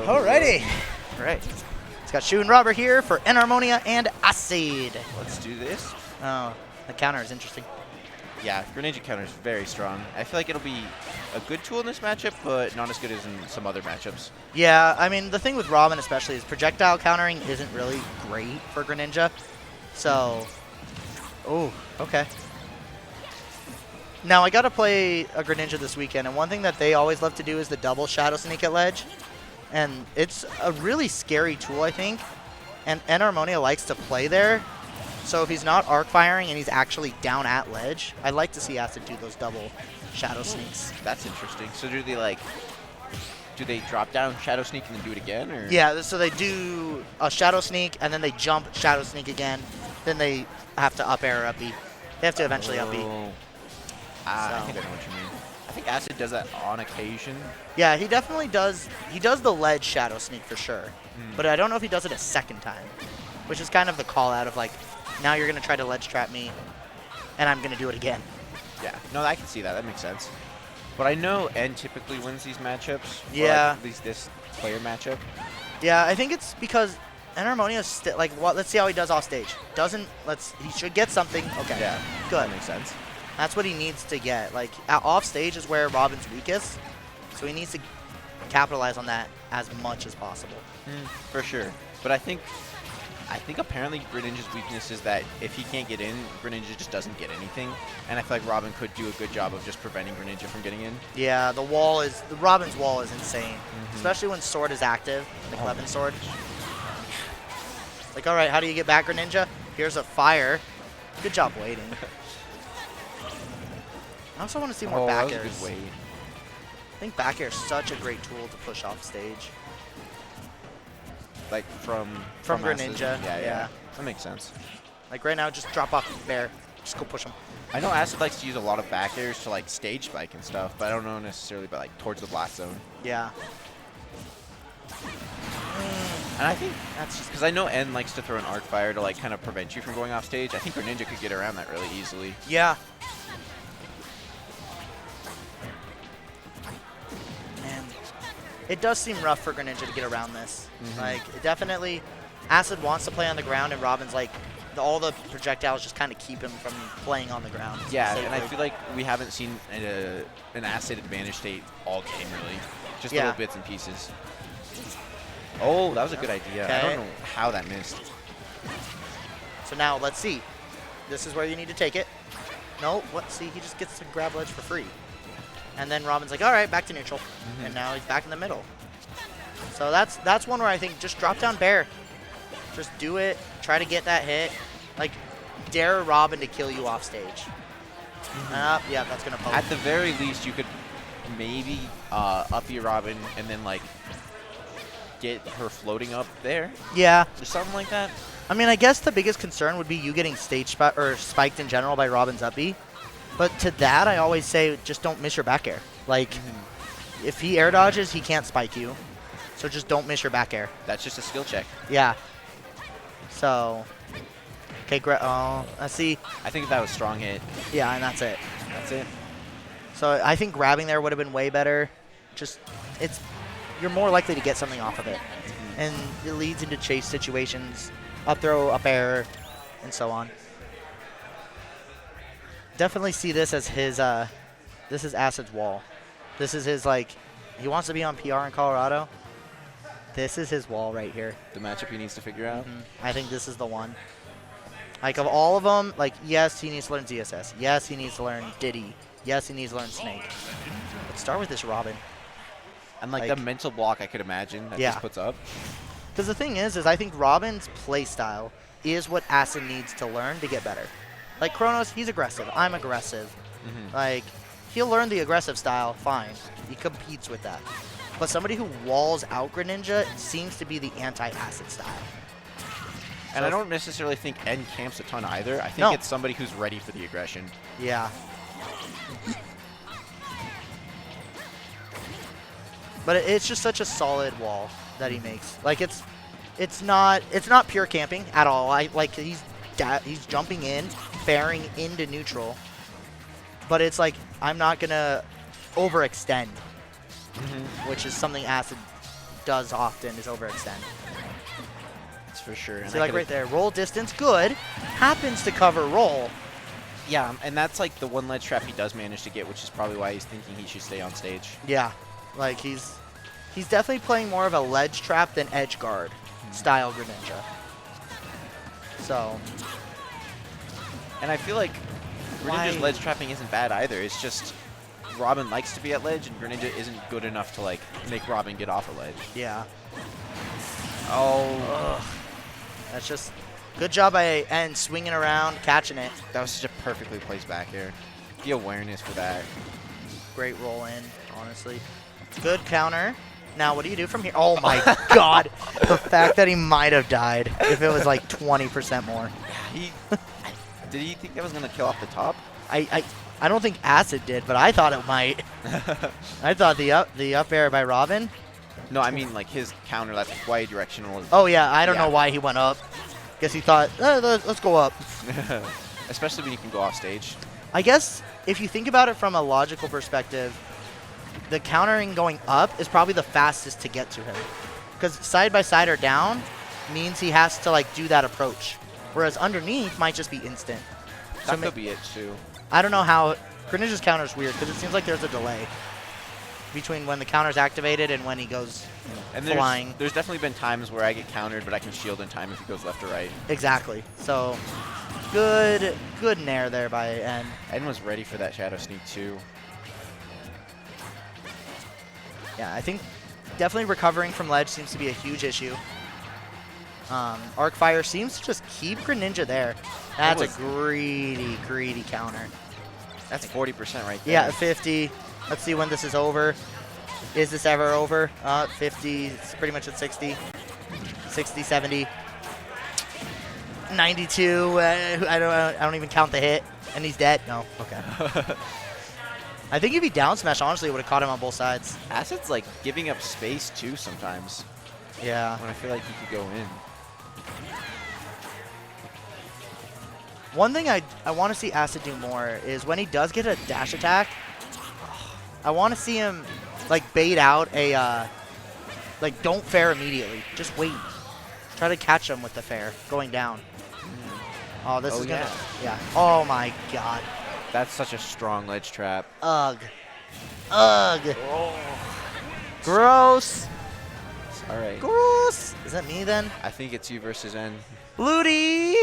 Alrighty. Right. It's got Shu and Robert here for Enarmonia and AciD. Let's do this. Oh, the counter is interesting. Yeah, Greninja counter is very strong. I feel like it'll be a good tool in this matchup, but not as good as in some other matchups. Yeah, I mean, the thing with Robin especially is projectile countering isn't really great for Greninja. So, oh, okay. Now, I got to play a Greninja this weekend, and one thing that they always love to do is the double Shadow Sneak at ledge. And it's a really scary tool, I think. And Enarmonia likes to play there. So if he's not arc firing and he's actually down at ledge, I'd like to see AciD do those double Shadow Sneaks. That's interesting. So do they drop down Shadow Sneak and then do it again? Or? Yeah, so they do a Shadow Sneak and then they jump Shadow Sneak again. Then they have to up air or up B. They have to eventually up B. I think I know what you mean. I think AciD does that on occasion. Yeah, he definitely does. He does the ledge Shadow Sneak for sure. But I don't know if he does it a second time, which is kind of the call out of like, now you're going to try to ledge trap me, and I'm going to do it again. Yeah, no, I can see that. That makes sense. But I know N typically wins these matchups. Yeah. Or like at least this player matchup. Yeah, I think it's because Enarmonia is like, what? Let's see how he does off stage. He should get something. Okay. Yeah. Good. That makes sense. That's what he needs to get. Like, off stage is where Robin's weakest, so he needs to capitalize on that as much as possible. For sure. But I think apparently Greninja's weakness is that if he can't get in, Greninja just doesn't get anything. And I feel like Robin could do a good job of just preventing Greninja from getting in. Yeah, the Robin's wall is insane, especially when Sword is active, like Levin Sword. It's like, all right, how do you get back, Greninja? Here's a fire. Good job waiting. I also want to see more back airs. That was a good wait. I think back air is such a great tool to push off stage. Like from Greninja, yeah. That makes sense. Like right now, just drop off Bear. Just go push him. I know AciD likes to use a lot of back airs to like stage spike and stuff, but I don't know necessarily about like towards the blast zone. Yeah. And I think that's just because I know N likes to throw an arc fire to like kind of prevent you from going off stage. I think Greninja could get around that really easily. Yeah. It does seem rough for Greninja to get around this. Like, it definitely, AciD wants to play on the ground, and Robin's like, all the projectiles just kind of keep him from playing on the ground. Yeah, and I feel like we haven't seen an AciD advantage state all game, really. Just little bits and pieces. Oh, that was a good idea. Okay. I don't know how that missed. So now, let's see. This is where you need to take it. No, what? See, he just gets to grab ledge for free. And then Robin's like, all right, back to neutral. And now he's back in the middle. So that's one where I think just drop down Bear. Just do it. Try to get that hit. Like, dare Robin to kill you off stage. Yeah, that's going to poke. At the very least, you could maybe up your Robin and then, like, get her floating up there. Yeah. Or something like that. I mean, I guess the biggest concern would be you getting stage or spiked in general by Robin's up B. But to that, I always say, just don't miss your back air. Like, if he air dodges, he can't spike you. So just don't miss your back air. That's just a skill check. Yeah. So, okay, let's see. I think that was strong hit. Yeah, and that's it. That's it. So I think grabbing there would have been way better. Just, you're more likely to get something off of it. And it leads into chase situations, up throw, up air, and so on. Definitely see this as his, this is AciD's wall. This is his, like, he wants to be on PR in Colorado. This is his wall right here. The matchup he needs to figure out? I think this is the one. Like, of all of them, like, yes, he needs to learn ZSS. Yes, he needs to learn Diddy. Yes, he needs to learn Snake. Let's start with this Robin. And, like the mental block I could imagine that just puts up. Because the thing is I think Robin's play style is what AciD needs to learn to get better. Like, Kronos, he's aggressive. I'm aggressive. Like, he'll learn the aggressive style, fine. He competes with that. But somebody who walls out Greninja seems to be the anti-AciD style. And I don't necessarily think N camps a ton either. I think it's somebody who's ready for the aggression. Yeah. But it's just such a solid wall that he makes. Like, it's not pure camping at all. He's jumping in, bearing into neutral. But it's like, I'm not going to overextend, which is something AciD does often is overextend. That's for sure. And See, like right there, roll distance, good. Happens to cover roll. Yeah, and that's like the one ledge trap he does manage to get, which is probably why he's thinking he should stay on stage. Yeah, like he's definitely playing more of a ledge trap than edge guard style Greninja. So. And I feel like Greninja's Why? ledge trapping isn't bad either. It's just Robin likes to be at ledge, and Greninja isn't good enough to like make Robin get off a ledge. Yeah. Oh. Ugh. That's just good job by N swinging around, catching it. That was such a perfectly placed back air. The awareness for that. Great roll in, honestly. Good counter. Now, what do you do from here? Oh my god. The fact that he might have died if it was like 20% more. Did he think that was going to kill off the top? I don't think AciD did, but I thought it might. I thought the up air by Robin. No, I mean like his counter that's quite directional. Oh yeah, I don't know why he went up. Guess he thought, let's go up. Especially when you can go off stage. I guess if you think about it from a logical perspective, the countering going up is probably the fastest to get to him. Because side by side or down means he has to like do that approach. Whereas underneath might just be instant. That could be it too. I don't know how. Greninja's counter is weird because it seems like there's a delay between when the counter's activated and when he goes flying. There's definitely been times where I get countered, but I can shield in time if he goes left or right. Exactly. So good nair there by N. N was ready for that Shadow Sneak too. Yeah, I think definitely recovering from ledge seems to be a huge issue. Arc Fire seems to just keep Greninja there. That's a greedy counter. That's 40% right there. Yeah, 50. Let's see when this is over. Is this ever over? 50. It's pretty much at 60. 60, 70. 92. I don't even count the hit. And he's dead. No. Okay. I think if he down smash, honestly, it would have caught him on both sides. AciD's like giving up space too sometimes. Yeah. When I feel like he could go in. One thing I want to see AciD do more is when he does get a dash attack, I want to see him like bait out a like don't fair immediately. Just wait. Try to catch him with the fair going down. Oh, this is gonna yeah. Oh my god. That's such a strong ledge trap. Ugh. Ugh. Oh. Gross. All right. Gross. Is that me then? I think it's you versus N. Ludi.